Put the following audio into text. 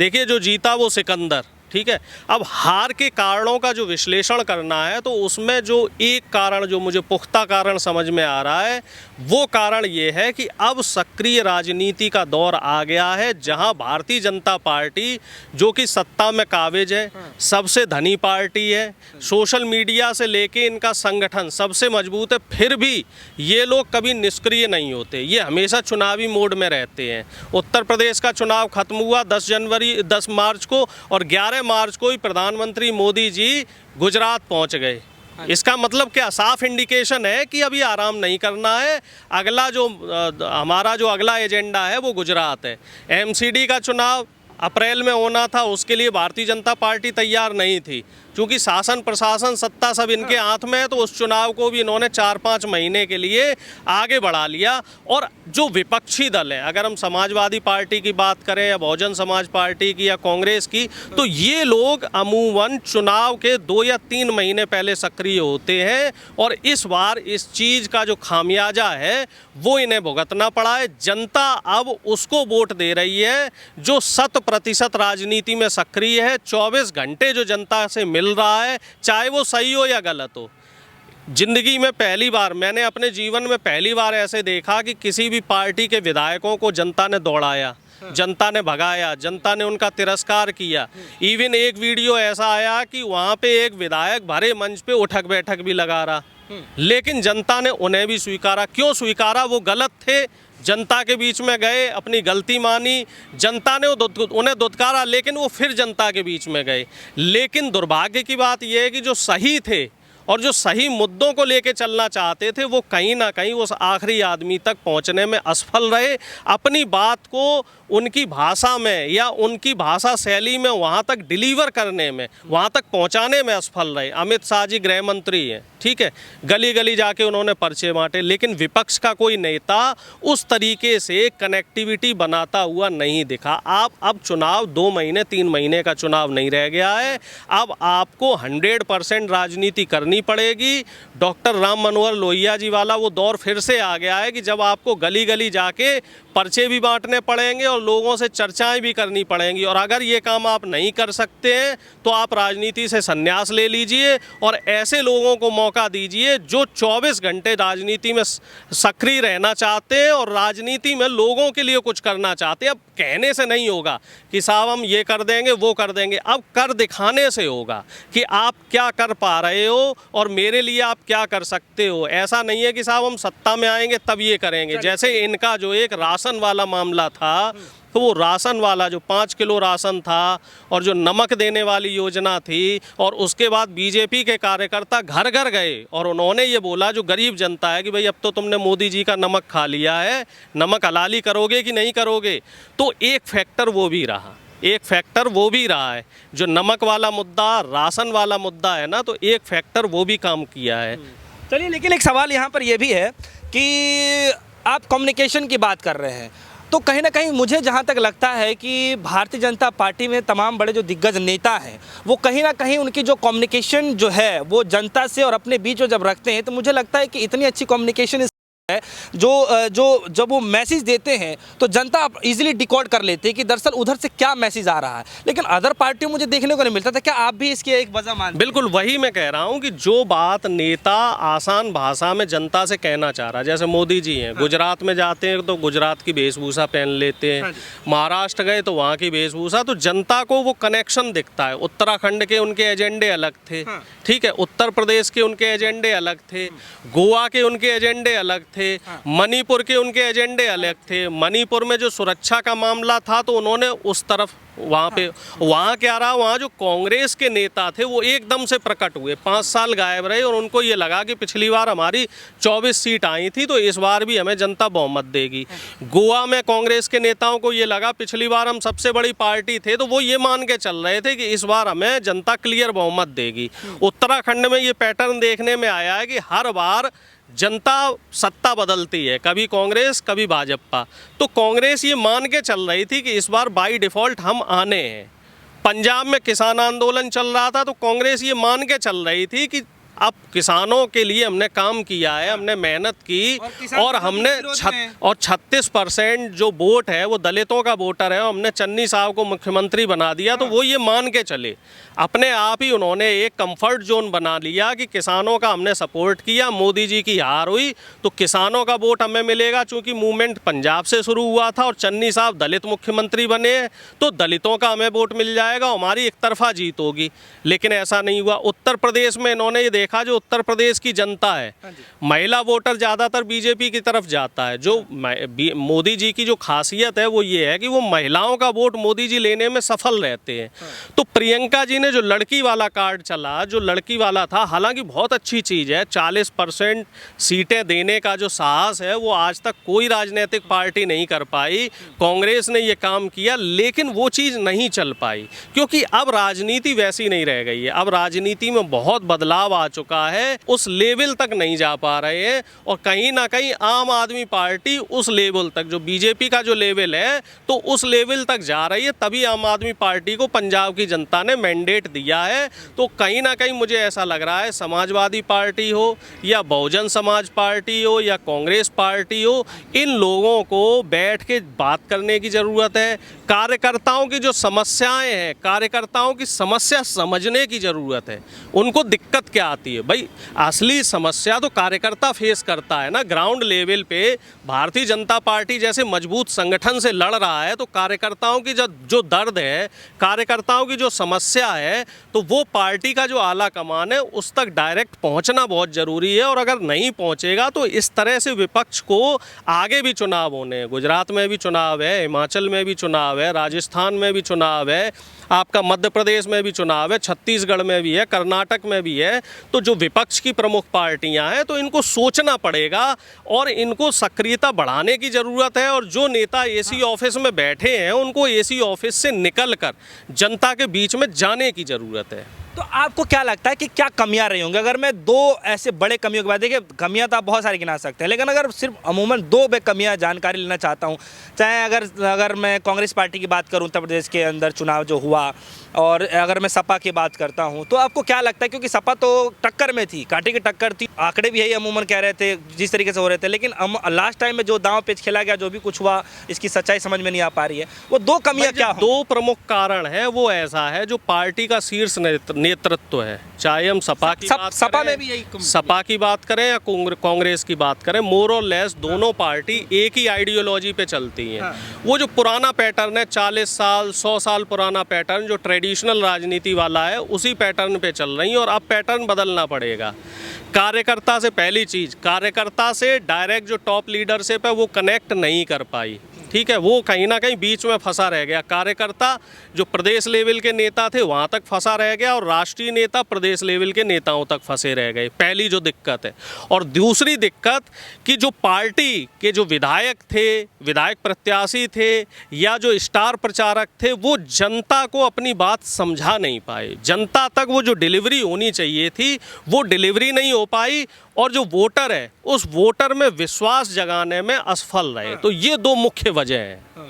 देखिए जो जीता वो सिकंदर, ठीक है। अब हार के कारणों का जो विश्लेषण करना है तो उसमें जो एक कारण जो मुझे पुख्ता कारण समझ में आ रहा है वो कारण ये है कि अब सक्रिय राजनीति का दौर आ गया है, जहां भारतीय जनता पार्टी जो कि सत्ता में काबिज है, सबसे धनी पार्टी है, सोशल मीडिया से लेके इनका संगठन सबसे मजबूत है, फिर भी ये लोग कभी निष्क्रिय नहीं होते, ये हमेशा चुनावी मोड में रहते हैं। उत्तर प्रदेश का चुनाव खत्म हुआ 10 मार्च को और 11 मार्च को ही प्रधानमंत्री मोदी जी गुजरात पहुंच गए। इसका मतलब क्या, साफ इंडिकेशन है कि अभी आराम नहीं करना है। अगला जो हमारा जो अगला एजेंडा है वो गुजरात है। एमसीडी का चुनाव अप्रैल में होना था, उसके लिए भारतीय जनता पार्टी तैयार नहीं थी, क्योंकि शासन प्रशासन सत्ता सब इनके हाथ में है, तो उस चुनाव को भी इन्होंने 4-5 महीने के लिए आगे बढ़ा लिया। और जो विपक्षी दल है, अगर हम समाजवादी पार्टी की बात करें या बहुजन समाज पार्टी की या कांग्रेस की, तो ये लोग अमूमन चुनाव के 2 या 3 महीने पहले सक्रिय होते हैं और इस बार इस चीज़ का जो खामियाजा है वो इन्हें भुगतना पड़ा है। जनता अब उसको वोट दे रही है जो 100% राजनीति में सक्रिय है। 24 घंटे जो जनता से मिल रहा है, चाहे वो सही हो या गलत हो। जिंदगी में पहली बार, मैंने अपने जीवन में पहली बार ऐसे देखा कि किसी भी पार्टी के विधायकों को जनता ने दौड़ाया, जनता ने भगाया, जनता ने उनका तिरस्कार किया। इवन एक वीडियो ऐसा आया कि वहाँ पे एक विधायक भरे मंच पे उठक बैठक भी लगा रहा, लेकिन जनता ने उन्हें भी स्वीकारा। क्यों स्वीकारा? वो गलत थे, जनता के बीच में गए, अपनी गलती मानी, जनता ने उन्हें दुत्कारा, लेकिन वो फिर जनता के बीच में गए। लेकिन दुर्भाग्य की बात यह है कि जो सही थे और जो सही मुद्दों को लेके चलना चाहते थे वो कहीं ना कहीं उस आखिरी आदमी तक पहुंचने में असफल रहे। अपनी बात को उनकी भाषा में या उनकी भाषा शैली में वहाँ तक डिलीवर करने में, वहाँ तक पहुँचाने में असफल रहे। अमित शाह जी गृह मंत्री हैं, ठीक है, गली गली जाके उन्होंने पर्चे बांटे, लेकिन विपक्ष का कोई नेता उस तरीके से कनेक्टिविटी बनाता हुआ नहीं दिखा। आप अब चुनाव 2 महीने 3 महीने का चुनाव नहीं रह गया है, अब आपको 100% राजनीति करनी पड़ेगी। डॉक्टर राम मनोहर लोहिया जी वाला वो दौर फिर से आ गया है कि जब आपको गली गली जाके पर्चे भी बांटने पड़ेंगे और लोगों से चर्चाएं भी करनी पड़ेंगी। और अगर ये काम आप नहीं कर सकते हैं तो आप राजनीति से संन्यास ले लीजिए और ऐसे लोगों को मौका दीजिए जो 24 घंटे राजनीति में सक्रिय रहना चाहते हैं और राजनीति में लोगों के लिए कुछ करना चाहते हैं। अब कहने से नहीं होगा कि साहब हम ये कर देंगे वो कर देंगे, अब कर दिखाने से होगा कि आप क्या कर पा रहे हो और मेरे लिए आप क्या कर सकते हो। ऐसा नहीं है कि साहब हम सत्ता में आएंगे तब ये करेंगे। जैसे इनका जो एक राशन वाला मामला था, तो वो राशन वाला जो 5 किलो राशन था और जो नमक देने वाली योजना थी, और उसके बाद बीजेपी के कार्यकर्ता घर घर गए और उन्होंने ये बोला जो गरीब जनता है कि भाई अब तो तुमने मोदी जी का नमक खा लिया है, नमक हलाली करोगे कि नहीं करोगे। तो एक फैक्टर वो भी रहा है, जो नमक वाला मुद्दा, राशन वाला मुद्दा है ना, तो एक फैक्टर वो भी काम किया है। चलिए, लेकिन एक सवाल यहाँ पर यह भी है कि आप कम्युनिकेशन की बात कर रहे हैं, तो कहीं ना कहीं मुझे जहाँ तक लगता है कि भारतीय जनता पार्टी में तमाम बड़े जो दिग्गज नेता हैं वो कहीं ना कहीं उनकी जो कम्युनिकेशन जो है वो जनता से और अपने बीच में जब रखते हैं तो मुझे लगता है कि इतनी अच्छी कम्युनिकेशन है जो जब वो मैसेज देते हैं तो जनता इजीली डिकोड कर लेती है कि दरअसल उधर से क्या मैसेज आ रहा है। लेकिन अदर पार्टियों मुझे देखने को नहीं मिलता था। क्या आप भी इसकी एक वजह मानते हैं? बिल्कुल वही मैं कह रहा हूँ कि जो बात नेता आसान भाषा में जनता से कहना चाह रहा है, जैसे मोदी जी हैं, गुजरात में जाते हैं तो गुजरात की वेशभूषा पहन लेते हैं, महाराष्ट्र गए तो वहाँ की वेशभूषा, तो जनता को वो कनेक्शन दिखता है। उत्तराखंड के उनके एजेंडे अलग थे, ठीक है, उत्तर प्रदेश के उनके एजेंडे अलग थे, गोवा के उनके एजेंडे अलग थे, मणिपुर के उनके एजेंडे अलग थे। मणिपुर में जो सुरक्षा का मामला था तो उन्होंने उस तरफ वहाँ क्या रहा, वहाँ जो कांग्रेस के नेता थे वो एकदम से प्रकट हुए, 5 साल गायब रहे और उनको ये लगा कि पिछली बार हमारी 24 सीट आई थी तो इस बार भी हमें जनता बहुमत देगी। गोवा में कांग्रेस के नेताओं को ये लगा पिछली बार हम सबसे बड़ी पार्टी थे तो वो ये मान के चल रहे थे कि इस बार हमें जनता क्लियर बहुमत देगी। उत्तराखंड में ये पैटर्न देखने में आया है कि हर बार जनता सत्ता बदलती है, कभी कांग्रेस कभी भाजपा। तो कांग्रेस ये मान के चल रही थी कि इस बार बाई डिफ़ॉल्ट हम आने हैं। पंजाब में किसान आंदोलन चल रहा था तो कांग्रेस ये मान के चल रही थी कि अब किसानों के लिए हमने काम किया है, हमने मेहनत की और किसान और तो हमने विरोध में है। 36% जो वोट है वो दलितों का वोटर है, हमने चन्नी साहब को मुख्यमंत्री बना दिया। तो वो ये मान के चले, अपने आप ही उन्होंने एक कंफर्ट जोन बना लिया कि किसानों का हमने सपोर्ट किया, मोदी जी की हार हुई तो किसानों का वोट हमें मिलेगा। चूंकि मूवमेंट पंजाब से शुरू हुआ था और चन्नी साहब दलित मुख्यमंत्री बने तो दलितों का हमें वोट मिल जाएगा, हमारी एक तरफा जीत होगी। लेकिन ऐसा नहीं हुआ। उत्तर प्रदेश में इन्होंने ये देखा, जो उत्तर प्रदेश की जनता है, महिला वोटर ज़्यादातर बीजेपी की तरफ जाता है। जो मोदी जी की जो खासियत है वो ये है कि वो महिलाओं का वोट मोदी जी लेने में सफल रहते हैं। तो प्रियंका जी ने जो लड़की वाला कार्ड चला, जो लड़की वाला था, हालांकि बहुत अच्छी चीज़ है, 40% सीटें देने का जो साहस है वो आज तक कोई राजनीतिक पार्टी नहीं कर पाई। कांग्रेस ने ये काम किया लेकिन वो चीज़ नहीं चल पाई क्योंकि अब राजनीति वैसी नहीं रह गई है। अब राजनीति में बहुत बदलाव आ चुका है, उस लेवल तक नहीं जा पा रहे हैं और कहीं ना कहीं आम आदमी पार्टी उस लेवल तक, जो बीजेपी का जो लेवल है तो उस लेवल तक जा रही है। तभी आम आदमी पार्टी को पंजाब की जनता ने मैंडेट दिया है। तो कहीं ना कहीं मुझे ऐसा लग रहा है, समाजवादी पार्टी हो या बहुजन समाज पार्टी हो या कांग्रेस पार्टी हो, इन लोगों को बैठ के बात करने की ज़रूरत है। कार्यकर्ताओं की जो समस्याएं हैं, कार्यकर्ताओं की समस्या समझने की ज़रूरत है। उनको दिक्कत क्या आती है भाई, असली समस्या तो कार्यकर्ता फेस करता है ना। ग्राउंड लेवल पे भारतीय जनता पार्टी जैसे मजबूत संगठन से लड़ रहा है तो कार्यकर्ताओं की जो दर्द है, कार्यकर्ताओं की जो समस्या है, तो वो पार्टी का जो आला कमान है उस तक डायरेक्ट पहुंचना बहुत ज़रूरी है। और अगर नहीं पहुंचेगा तो इस तरह से विपक्ष को आगे भी चुनाव होने हैं। गुजरात में भी चुनाव है, हिमाचल में भी चुनाव है, राजस्थान में भी चुनाव है, आपका मध्य प्रदेश में भी चुनाव है, छत्तीसगढ़ में भी है, कर्नाटक में भी है। तो जो विपक्ष की प्रमुख पार्टियां हैं तो इनको सोचना पड़ेगा और इनको सक्रियता बढ़ाने की ज़रूरत है। और जो नेता एसी ऑफिस में बैठे हैं उनको एसी ऑफिस से निकलकर जनता के बीच में जाने की ज़रूरत है। तो आपको क्या लगता है कि क्या कमियां रही होंगी? अगर मैं दो ऐसे बड़े कमियों के बाद, देखिए कमियां तो आप बहुत सारी गिना सकते हैं, लेकिन अगर सिर्फ अमूमन दो कमियां जानकारी लेना चाहता हूं, चाहे अगर मैं कांग्रेस पार्टी की बात करूं, उत्तर प्रदेश के अंदर चुनाव जो हुआ, और अगर मैं सपा की बात करता हूं, तो आपको क्या लगता है? क्योंकि सपा तो टक्कर में थी, कांटे की टक्कर थी, आंकड़े भी यही अमूमन कह रहे थे जिस तरीके से हो रहे थे, लेकिन लास्ट टाइम में जो दांव पेच खेला गया, जो भी कुछ हुआ, इसकी सच्चाई समझ में नहीं आ पा रही है। वो दो कमियां क्या हों? दो प्रमुख कारण है वो ऐसा है, जो पार्टी का शीर्ष नेतृत्व है, चाहे हम सपा की बात सपा करें, में भी यही सपा की बात करें या कांग्रेस की बात करें, मोर और लेस दोनों पार्टी एक ही आइडियोलॉजी पे चलती हैं। हाँ। वो जो पुराना पैटर्न है, 40 साल 100 साल पुराना पैटर्न, जो ट्रेडिशनल राजनीति वाला है, उसी पैटर्न पे चल रही हैं। और अब पैटर्न बदलना पड़ेगा। कार्यकर्ता से, पहली चीज़, कार्यकर्ता से डायरेक्ट जो टॉप लीडरशिप है वो कनेक्ट नहीं कर पाई, ठीक है, वो कहीं ना कहीं बीच में फंसा रह गया। कार्यकर्ता जो प्रदेश लेवल के नेता थे वहाँ तक फंसा रह गया और राष्ट्रीय नेता प्रदेश लेवल के नेताओं तक फंसे रह गए, पहली जो दिक्कत है। और दूसरी दिक्कत कि जो पार्टी के जो विधायक थे, विधायक प्रत्याशी थे या जो स्टार प्रचारक थे, वो जनता को अपनी बात समझा नहीं पाए। जनता तक वो जो डिलीवरी होनी चाहिए थी वो डिलीवरी नहीं हो पाई और जो वोटर है उस वोटर में विश्वास जगाने में असफल रहे। तो ये दो मुख्य वजह हैं।